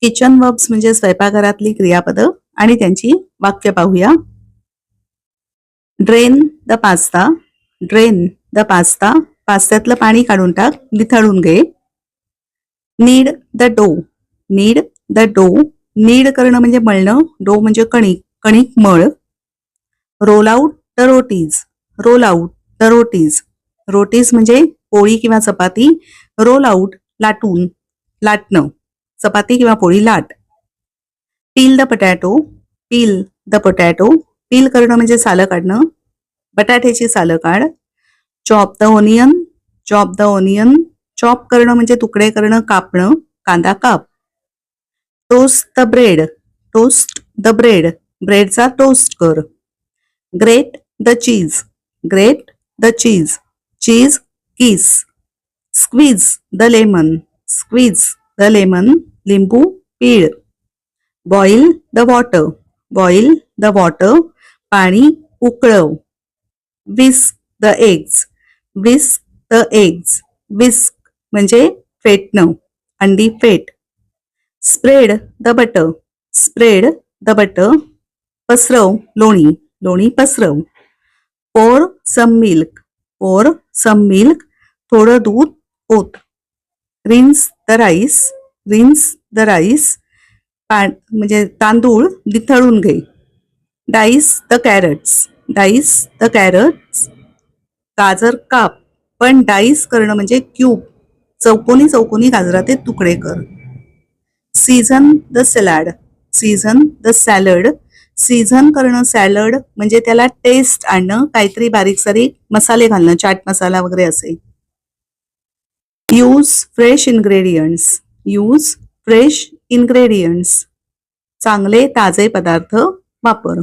Kitchen verbs म्हणजे स्वयंपाकघरातली क्रियापदं आणि त्यांची वाक्य पाहूया. Drain the pasta. Drain the pasta. पास्त्यातलं पाणी काढून टाक, निथळून घे. Knead the dough. Knead the dough. Knead करणं म्हणजे मळणं, डो म्हणजे कणिक, कणिक मळ. Roll out the rotis. Roll out the rotis. Rotis म्हणजे पोळी किंवा चपाती. रोल आउट लाटून, लाटणं, चपाती किंवा पोळी लाट. Peel the potato. Peel the potato. Peel करणं म्हणजे सालं काढणं, बटाट्याची सालं काढ. Chop the onion. Chop the onion. Chop करणं म्हणजे तुकडे करणं, कापणं, कांदा काप. Toast the bread. Toast the bread. ब्रेडचा टोस्ट कर. Grate the cheese. Grate the cheese. Cheese किस. Squeeze the lemon. Squeeze the lemon. लिंबू पिळ. Boil the water. Boil the water. पाणी उकळव. Whisk the eggs. Whisk the eggs. Whisk म्हणजे फेटणं, अंडी फेट. Spread the butter. Spread the butter. पसरव लोणी. लोणी पसरव. पोर सम मिल्क. पोर सम मिल्क. थोडं दूध ओत. Rinse the rice. Rinse the rice. म्हणजे तांदूळ निथळून घे. Dice the carrots. Dice the carrots. गाजर काप, पण डाईस करणं म्हणजे क्यूब, चौकोनी चौकोनी गाजराचे तुकडे कर. Season the salad. Season the salad. Season करणं सॅलड म्हणजे त्याला टेस्ट आणणं, काहीतरी बारीक सारीक मसाले घालणं, चाट मसाला वगैरे असे. Use fresh ingredients. Use fresh ingredients. चांगले ताजे पदार्थ वापर.